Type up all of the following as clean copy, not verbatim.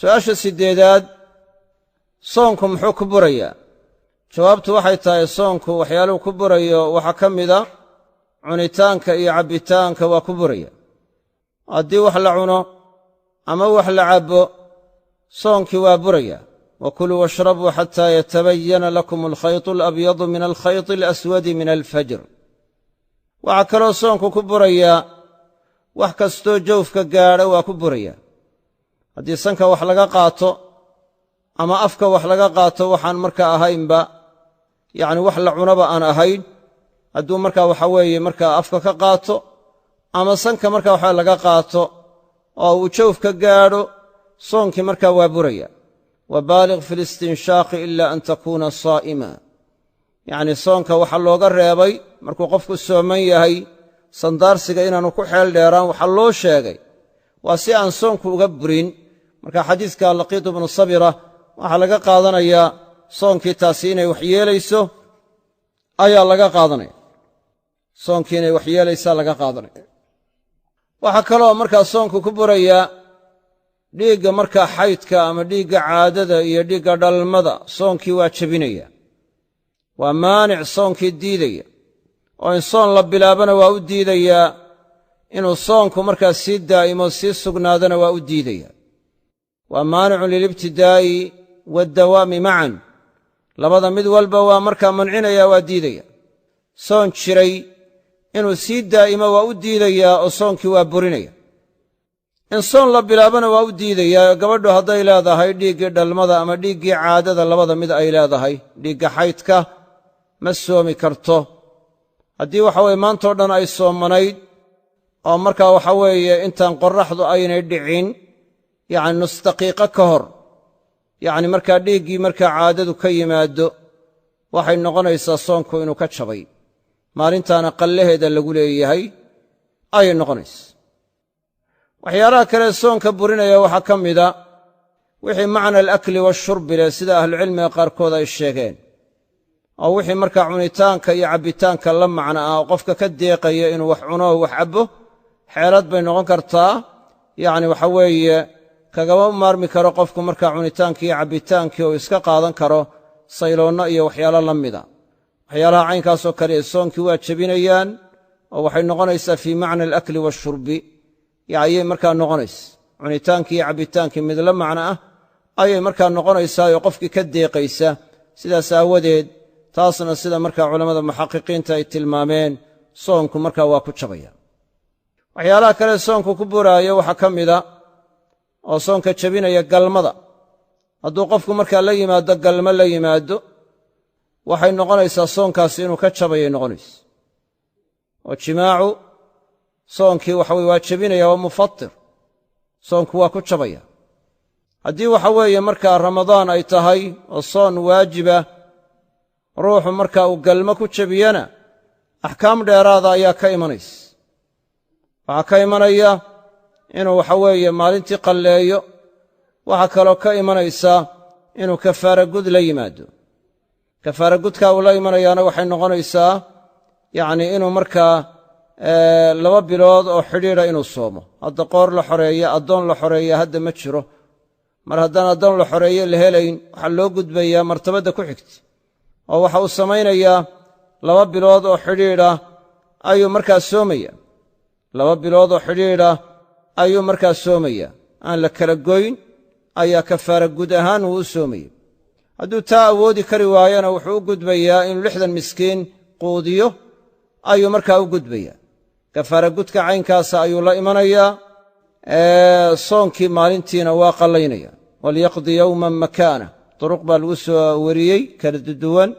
su'aasha siddeedaad soonku muxuu ku burayaa? jawaabtu waxay tahay soonku waxyaaluhu ku burayo waxaa ka mida cunitaanka iyo cabbitaanka waa ku buraya. haddii wax la cuno ama wax la cabbo soonkii waa buraya. wakuluu washrabuu xataa yatabayana lakum alkhaytu alabyadu min alkhayti alaswadi min alfajr. waxaa kaloo soonku ku burayaa wax kastoo jawfka gaadha waa ku buraya. haddii sanka wax laga qaato ama afka wax laga qaato waxaan markaa ahaynba yacni wax la cunaba aan ahayn, hadduu markaa waxa weeye markaa afka ka qaato ama sanka markaa waxa laga qaato oo uu jawfka gaadho soonkii markaa waa buraya. wabaaliq fi listinshaaqi ila an takuuna saa'ima. yacni soonka waxaa looga reebay markuu qofku sooman yahay sandaarsiga inaanu ku xeel dheeraan waxaa loo sheegay waa si aan soonku uga burin. marka xadiiska laqiit ibnu sabira waxaa laga qaadanayaa soonkii taasi inay wax yeelayso ayaa laga qaadanaya. soonkii inay wax yeelaysaa laga qaadanaya. waxaa kaloo markaa soonku ku burayaa dhiigga markaa xaydka ama dhiigga caadada iyo dhiigga dhalmada soonkii waa jebinaya. waa maanic soonkii diidaya oo in soon la bilaabana waa u diidayaa, inuu soonku markaa sii daa'imo sii sugnaadana waa u diidaya. waa maanicun lilibtidaa'i waaddawaami macan. labada mid walba waa markaa mancinaya waa diidaya. soon jiray inuu sii daa'imo waa u diidayaa oo soonkii waa burinaya. in soon la bilaabana waa u diidayaa. gabadhu hadday leedahay dhiiggii dhalmada ama dhiiggii caadada labada mid ay leedahay, dhiigga xaydka ma soomi karto. haddii waxa weye maantao dhan ay soomanayd oo markaa waxa weeye intaan qorraxdu aynay dhicin yacni nus daqiiqo ka hor yacni markaa dhiiggii markaa caadadu ka yimaado waxay noqonaysaa soonku inuu ka jabay, maalintaana qallaheeda lagu leeyahay ayay noqonaysa. waxyaalaha kale soonka burinaya waxaa ka mida wixii macna alakli waashurbi leh sida ahlucilmiga qaarkood ay sheegeen, oo wixii markaa cunitaanka iyo cabbitaanka la macno ah oo qofka ka deeqaya inuu wax cuno oo wax cabbo xeelad bay noqon kartaa. yacni waxa weeye kagama maarmi karo qofku markaa cunitaankii iyo cabbitaankii oo iska qaadan karo sayloonno iyo waxyaalo la mida. waxyaalaha caynkaasoo kale ee soonkii waa jebinayaan oo waxay noqonaysaa fii macna alakli waashurbi ayay markaa noqonaysa. cunitaankii iyo cabbitaankii mid la macno ah ayay markaa noqonaysaa oo qofkii ka deeqaysa. sidaas aawadeed taasna sida markaa culammada muxaqiqiinta ay tilmaameen soonku markaa waa ku jabaya. waxyaalaha kale soonku ku buraayo waxaa ka mida oo soonka jebinaya galmada. hadduu qofku markaa la yimaado galmo la yimaado waxay noqonaysaa soonkaasi inuu ka jabayay noqonaysa. oo jimaacu soonkii waxa weye waa jebinaya, waa mufatir, soonku waa ku jabaya. haddii waxa weeye markaa ramadaan ay tahay oo soon waajiba ruuxu markaa uu galmo ku jebiyana axkaam dheeraada ayaa ka imanaysa. waxaa ka imanaya inuu waxa weeye maalintii qalleeyo. waxaa kaloo ka imanaysa inuu kafaara gud la yimaado. kafaara gudkaa uu la imanayaana waxay noqonaysaa yacnii inuu markaa 2 bilood oo xidhiidha inuu soomo. hadda qoor la xoreeya addoon la xoreeya hadda ma jiro. mar haddaan addoon la xoreeye la helayn waxaa loo gudbayaa martabadda ku xigta oo waxa uu samaynayaa 2 bilood oo xidhiidha ayuu markaa soomaya. 2 bilood oo xidhiidha ayuu markaa soomaya, aan la kala goyn ayaa kafaara gud ahaan uu u soomaya. hadduu taa awoodi kari waayana wuxuu u gudbayaa inuu 60 miskiin quudiyo ayuu markaa u gudbaya. kafaara gudka caynkaasa ayuu la imanayaa. soonkii maalintiina waa qallaynaya. walyaqdi yowman makaana duruq baa lagu soo wariyey kala duwan,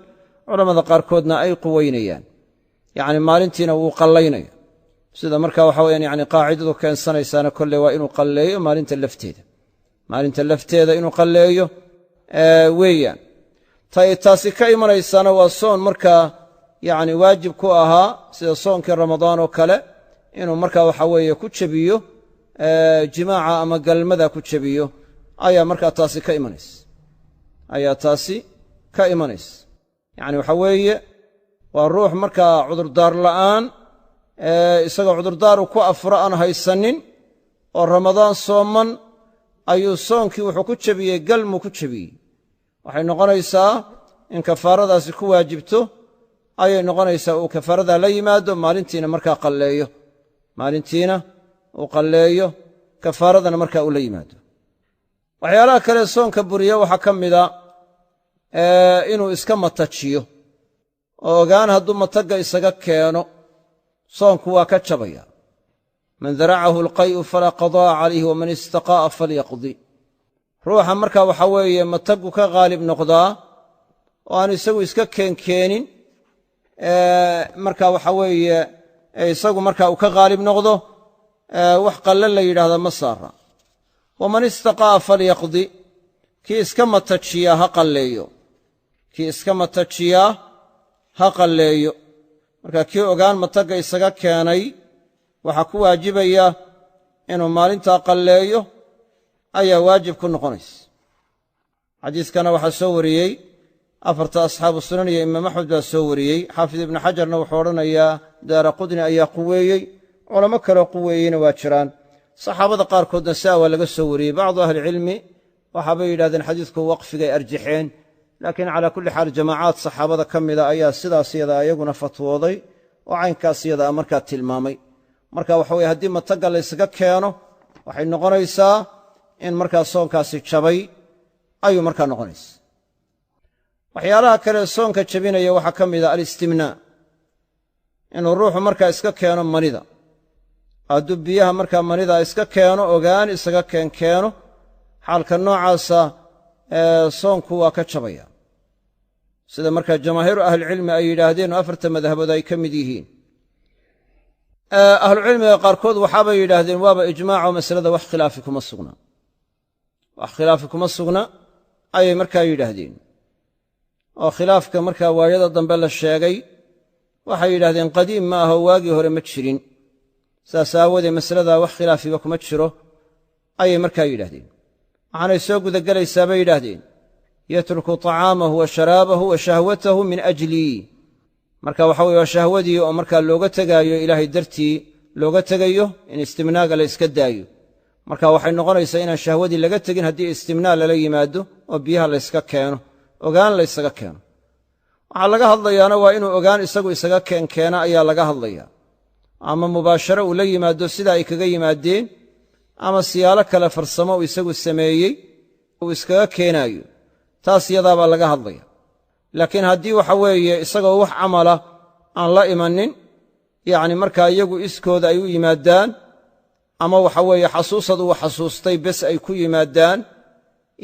culammada qaarkoodna ay quwaynayaan. yacni maalintiina wuu qallaynaya. sida markaa waxa weyaan yani qaacidadu keensanaysaana kolle waa inuu qalleeyo maalinta lafteeda inuu qalleeyo weeyaan. taasi ka imanaysaana waa soon markaa yacni waajib ku ahaa sida soonkii ramadaan oo kale inuu markaa waxa weeye ku jebiyo jimaaca ama galmada ku jebiyo ayaa markaa taasi ka imanaysa. yacni waxa weeye waa ruux markaa cudurdaar la'aan isagoo cudurdaar uu ku afuro aan haysanin oo ramadaan sooman ayuu soonkii wuxuu ku jebiyey galmuu ku jebiyey waxay noqonaysaa in kafaaradaasi ku waajibto ayay noqonaysaa uu kafaaradaa la yimaado maalintiina markaa qalleeyo maalintiina uu qalleeyo kafaaradana markaa uu la yimaado waxyaalaha kale soonka buriya waxaa ka mida inuu iska matajiyo oo ogaan hadduu matagga isaga keeno soonku waa ka jabaya man daracahu alqay'u falaa qadaa'a calayhi waman istaqaa'a falyaqdi ruuxa markaa waxaa weeye mataggu ka qaalib noqdaa oo aan isagu iska keenkeenin markaa waxaa weeye isagu markaa uu ka qaalib noqdo wax qalle la yidhaahdaa ma saara waman istaqaa'a falyaqdi kii iska matajiyaa ha qalleeyo kii iska matajiyaa ha qalleeyo marka kii ogaan matagga isaga keenay waxaa ku waajibaya inuu maalintaa qalleeyo ayaa waajib ku noqonaysa xadiiskana waxaa soo wariyey afarta asxaabu sunan iyo imaam axmed baa soo wariyey xaafid ibnu xajarna wuxuu odhanayaa daara qudni ayaa quweeyey culamo kaloo quweeyeyna waa jiraan saxaabada qaarkoodna siaa waa laga soo wariyey bacdu ahlicilmi waxaabay yidhahdeen xadiidku waqfigay arjaxeen laakiin calaa kulli xaal jamaacaad saxaabada ka mida ayaa sidaas yadaa iyaguna fatwooday oo caynkaas yadaa markaa tilmaamay marka waxa weye haddii matagga laysaga keeno waxay noqonaysaa in markaa soonkaasi jabay ayuu markaa noqonaysa waxyaalaha kale soonka jabinaya waxaa ka mida alistimnaa inuu ruuxu markaa iska keeno manida hadduu biyaha markaa manida iska keeno ogaan isaga keenkeeno xaalka noocaasa soonku waa ka jabaya sida markaa jamaahiiru ahlicilmi ay yidhaahdeen oo afarta madhabood ay ka mid yihiin ahlucilmiga qaarkood waxaabay yidhaahdeen waaba ijmaaco masalada wax khilaafi kuma sugna ayay markaa yidhaahdeen oo khilaafka markaa waayada dambe la sheegay waxay yidhahdeen qadiim ma aho waagii hore ma jirin saas aawoodee masaladaa wax khilaafiba kuma jiro ayay markaa yidhahdeen waxaanay soo gudagelaysaa bay yidhaahdeen yatruku طacaamahu wa sharaabahu wa shahwatahu min ajlii marka waxa weye waa shahwadii oo markaa looga tegaayo ilaahay dartii looga tegayo in istimnaaga la yska daayo marka waxay noqonaysaa inaan shahwadii laga tegin haddii istimnaa lala yimaado oo biyaha layska keeno ogaan laysaga keeno waxaa laga hadlayaana waa inuu ogaan isagu isaga keenkeena ayaa laga hadlayaa ama mubaasharo uu la yimaado sida ay kaga yimaadeen ama siyaalo kale farsamo uu isagu sameeyey uu iskaga keenaayo taas yadaabaa laga hadlaya laakiin haddii waxa weeye isagoo wax camala aan la imanin yacni markaa iyagu iskooda ay u yimaadaan ama waxa weeye xasuusad uu xasuustay bes ay ku yimaadaan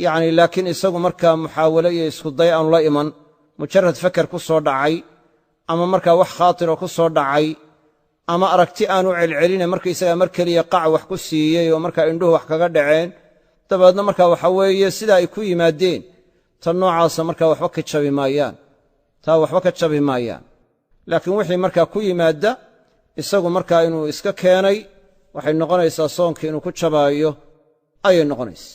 yacni laakiin isagu markaa muxaawalo iyo iskuday aanu la iman mujarad feker ku soo dhacay ama markaa wax khaatiroo ku soo dhacay ama aragti aanu celceline markaysagaa mar keliya qac wax ku siiyey oo markaa indhuhu wax kaga dhaceen dabeedna markaa waxa weeye sidaa ay ku yimaadeen tan noocaasa markaa waxba ka jabi maayaan laakiin wixii markaa ku yimaadda isagu markaa inuu iska keenay waxay noqonaysaa soonkii inuu ku jabaayo ayay noqonaysa